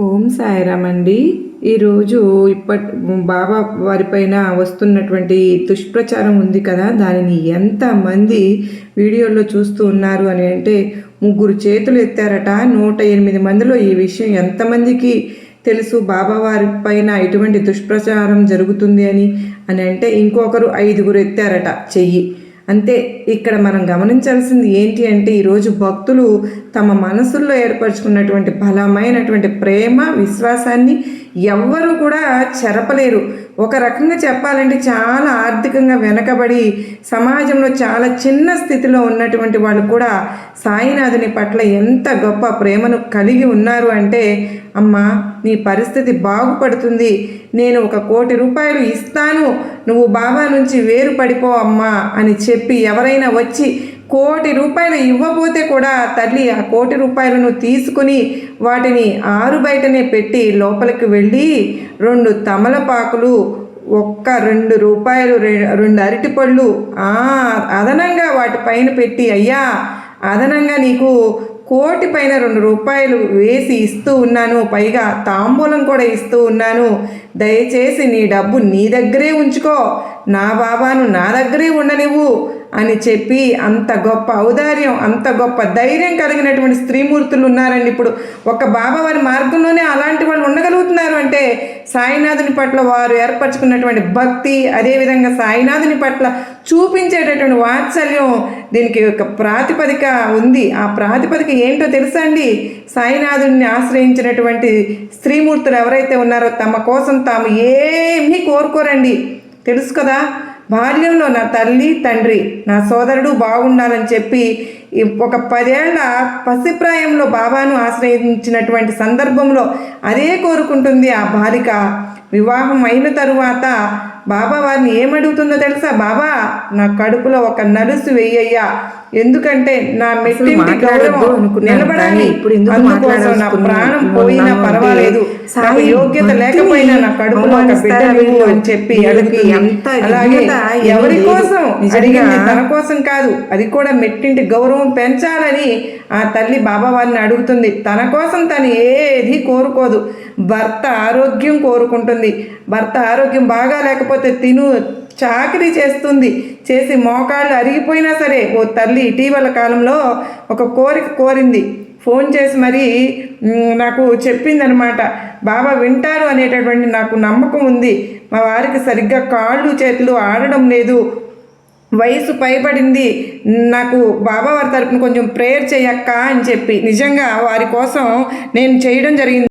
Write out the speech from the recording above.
ఓం సాయిరామ్ అండి. ఈరోజు బాబా వారిపైన వస్తున్నటువంటి దుష్ప్రచారం ఉంది కదా, దానిని ఎంతమంది వీడియోల్లో చూస్తూ ఉన్నారు అని అంటే 3 చేతులు ఎత్తారట. 108 మందిలో ఈ విషయం ఎంతమందికి తెలుసు బాబా వారి పైన ఇటువంటి దుష్ప్రచారం జరుగుతుంది అని అంటే ఇంకొకరు 5 ఎత్తారట చెయ్యి. అంతే. ఇక్కడ మనం గమనించాల్సింది ఏంటి అంటే, ఈరోజు భక్తులు తమ మనసుల్లో ఏర్పరచుకున్నటువంటి బలమైనటువంటి ప్రేమ విశ్వాసాన్ని ఎవ్వరూ కూడా చెరపలేరు. ఒక రకంగా చెప్పాలంటే చాలా ఆర్థికంగా వెనకబడి సమాజంలో చాలా చిన్న స్థితిలో ఉన్నటువంటి వాళ్ళు కూడా సాయినాథుని పట్ల ఎంత గొప్ప ప్రేమను కలిగి ఉన్నారు అంటే, అమ్మా నీ పరిస్థితి బాగుపడుతుంది, నేను 1 కోటి రూపాయలు ఇస్తాను, నువ్వు బాబా నుంచి వేరు పడిపో అమ్మా అని చెప్పి ఎవరైనా వచ్చి 1 కోటి రూపాయలు ఇవ్వబోతే కూడా తల్లి ఆ 1 కోటి రూపాయలను తీసుకుని వాటిని ఆరు బయటనే పెట్టి లోపలికి వెళ్ళి 2 తమలపాకులు, 2 రూపాయలు, 2 అరటిపళ్ళు అదనంగా వాటిపైన పెట్టి, అయ్యా అదనంగా నీకు 1 కోటి పైన 2 రూపాయలు వేసి ఇస్తూ ఉన్నాను, పైగా తాంబూలం కూడా ఇస్తూ ఉన్నాను, దయచేసి నీ డబ్బు నీ దగ్గరే ఉంచుకో, నా బాబాను నా దగ్గరే ఉండనివ్వు అని చెప్పి అంత గొప్ప ఔదార్యం, అంత గొప్ప ధైర్యం కలిగినటువంటి స్త్రీమూర్తులు ఉన్నారండి. ఇప్పుడు ఒక బాబా వారి మార్గంలోనే అలాంటి వాళ్ళు ఉండగలుగుతున్నారు అంటే సాయినాథుని పట్ల వారు ఏర్పరచుకున్నటువంటి భక్తి, అదేవిధంగా సాయినాథుని పట్ల చూపించేటటువంటి వాత్సల్యం, దీనికి ఒక ప్రాతిపదిక ఉంది. ఆ ప్రాతిపదిక ఏంటో తెలుసా అండి? సాయినాథుని ఆశ్రయించినటువంటి స్త్రీమూర్తులు ఎవరైతే ఉన్నారో తమ కోసం తాము ఏమీ కోరుకోరండి. తెలుసు కదా, బాల్యంలో నా తల్లి తండ్రి నా సోదరుడు బాగుండాలని చెప్పి ఒక 10 ఏళ్ల పసిప్రాయంలో బాబాను ఆశ్రయించినటువంటి సందర్భంలో అదే కోరుకుంటుంది ఆ బాలిక. వివాహం అయిన తరువాత బాబా వారిని ఏమడుగుతుందో తెలుసా? బాబా నా కడుపులో 1 నలుసు వెయ్యయ్యా, ఎందుకంటే నా మెట్టింటి గౌరవం నిలబడాలి, అందుకోసం నా ప్రాణం పోయినా పర్వాలేదు, నాకు యోగ్యత లేకపోయినా నా కడుపులో 1 బిడ్డను అని చెప్పి అడుగుతుంది. అలాగే ఎవరి కోసం అడిగింది, తన కోసం కాదు, అది కూడా మెట్టింటి గౌరవం పెంచాలని ఆ తల్లి బాబా వారిని అడుగుతుంది. తన కోసం తను ఏది కోరుకోదు, భర్త ఆరోగ్యం కోరుకుంటుంది. భర్త ఆరోగ్యం బాగా లేకపోతే చాకరీ చేస్తుంది, చేసి మోకాళ్ళు అరిగిపోయినా సరే. ఓ తల్లి ఇటీవల కాలంలో ఒక కోరిక కోరింది, ఫోన్ చేసి మరి నాకు చెప్పిందనమాట. బాబా వింటారు అనేటటువంటి నాకు నమ్మకం ఉంది, మా వారికి సరిగ్గా కాళ్ళు చేతులు ఆడడం లేదు, వయసు పైబడింది, నాకు బాబా వారి తరపున కొంచెం ప్రేయర్ చేయక్క అని చెప్పి నిజంగా వారి కోసం నేను చేయడం జరిగింది.